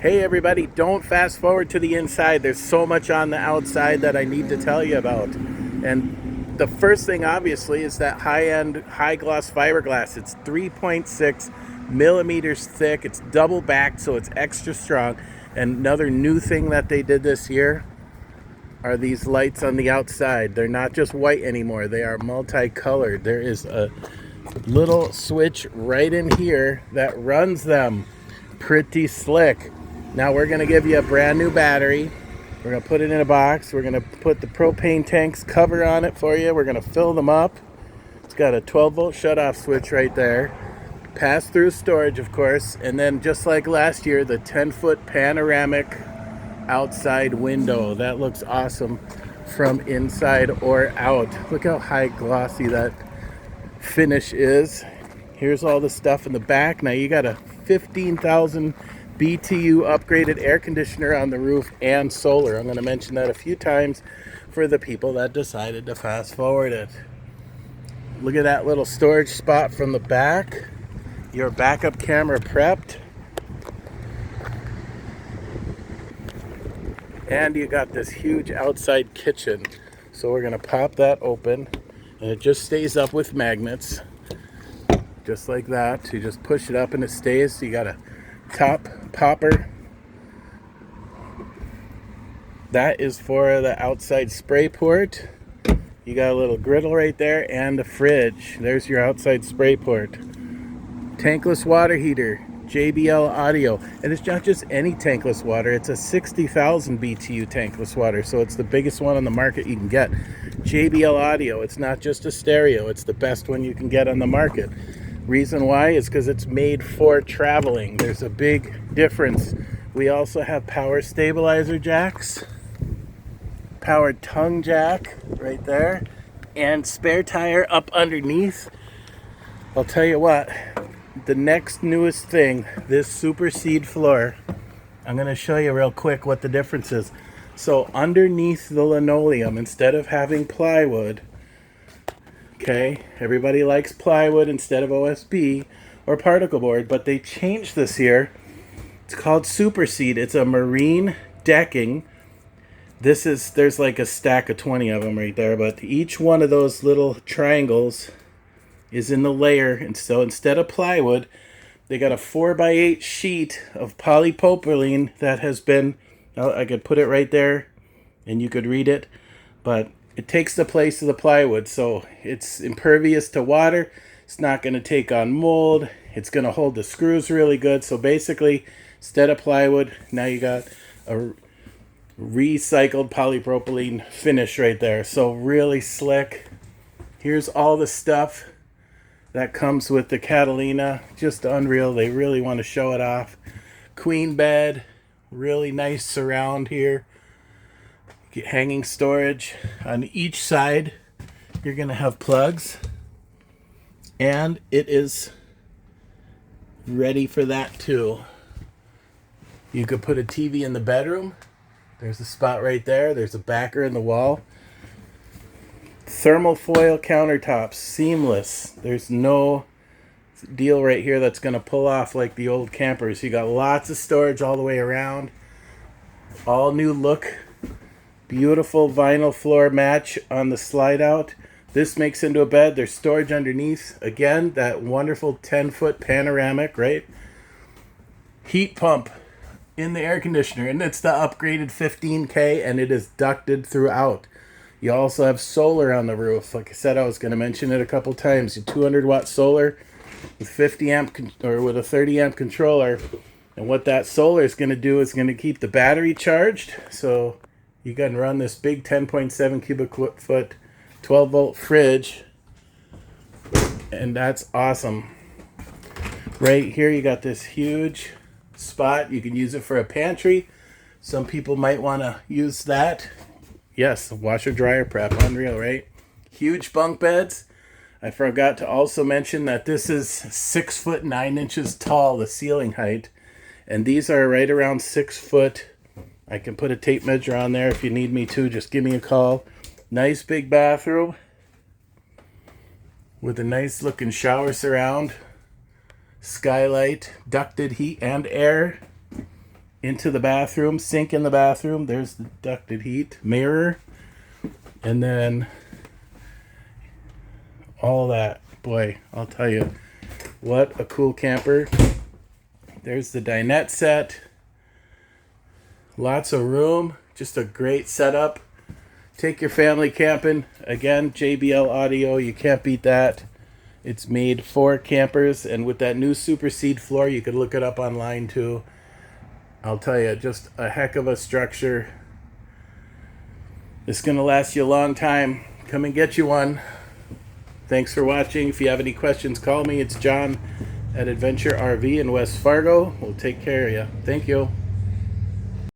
Hey everybody, don't fast forward to the inside. There's so much on the outside that I need to tell you about. And the first thing obviously is that high-end, high-gloss fiberglass. It's 3.6 millimeters thick. It's double backed, so it's extra strong. And another new thing that they did this year are these lights on the outside. They're not just white anymore. They are multicolored. There is a little switch right in here that runs them. Pretty slick. Now we're going to give you a brand new battery. We're going to put it in a box. We're going to put the propane tanks cover on it for you. We're going to fill them up. It's got a 12-volt shutoff switch right there. Pass-through storage, of course. And then just like last year, the 10-foot panoramic outside window. That looks awesome from inside or out. Look how high glossy that finish is. Here's all the stuff in the back. Now you got a 15,000 BTU upgraded air conditioner on the roof and solar. I'm going to mention that a few times for the people that decided to fast forward it. Look at that little storage spot from the back. Your backup camera prepped. And you got this huge outside kitchen. So we're going to pop that open, and it just stays up with magnets. Just like that. So you just push it up and it stays. So you got a top popper. That is for the outside spray port. You got a little griddle right there and a fridge. There's your outside spray port. Tankless water heater. JBL audio. And it's not just any tankless water. It's a 60,000 BTU tankless water. So it's the biggest one on the market you can get. JBL audio. It's not just a stereo. It's the best one you can get on the market. Reason why is because it's made for traveling. There's a big difference. We also have power stabilizer jacks, power tongue jack right there, and spare tire up underneath. I'll tell you what, the next newest thing, this Supersede floor, I'm going to show you real quick what the difference is. So underneath the linoleum, instead of having plywood, okay, everybody likes plywood instead of OSB or particle board, but they changed this year. It's called Supersede. It's a marine decking. There's like a stack of 20 of them right there, but each one of those little triangles is in the layer. And so instead of plywood, they got a 4x8 sheet of polypropylene that has been, I could put it right there and you could read it, but it takes the place of the plywood, so it's impervious to water. It's not going to take on mold. It's going to hold the screws really good. So basically, instead of plywood, now you got a recycled polypropylene finish right there. So really slick. Here's all the stuff that comes with the Catalina. Just unreal. They really want to show it off. Queen bed. Really nice surround here. Hanging storage on each side. You're going to have plugs, and it is ready for that too. You could put a TV in the bedroom. There's a spot right there. There's a backer in the wall. Thermal foil countertops, seamless. There's no deal right here that's going to pull off like the old campers. You got lots of storage all the way around. All new look. Beautiful vinyl floor match on the slide out. This makes into a bed. There's storage underneath. Again, that wonderful 10-foot panoramic, right? Heat pump in the air conditioner. And it's the upgraded 15K, and it is ducted throughout. You also have solar on the roof. Like I said, I was going to mention it a couple times. Your 200-watt solar with 50 amp or with a 30 amp controller. And what that solar is going to do is going to keep the battery charged. So you can run this big 10.7 cubic foot 12 volt fridge, and that's awesome. Right here you got this huge spot. You can use it for a pantry. Some people might want to use that. Yes, washer dryer prep, unreal, right? Huge bunk beds. I forgot to also mention that this is 6 foot 9 inches tall, the ceiling height, and these are right around 6 foot. I can put a tape measure on there if you need me to. Just give me a call. Nice big bathroom with a nice looking shower surround. Skylight, ducted heat and air. into the bathroom, sink in the bathroom. There's the ducted heat, mirror, and then all that. Boy, I'll tell you, what a cool camper. There's the dinette set. Lots of room. Just a great setup. Take your family camping. Again, JBL audio, you can't beat that. It's made for campers, and with that new Supersede floor, you could look it up online too. I'll tell you, just a heck of a structure. It's gonna last you a long time. Come and get you one. Thanks for watching. If you have any questions, call me. It's John at Adventure RV in West Fargo. We'll take care of you. Thank you.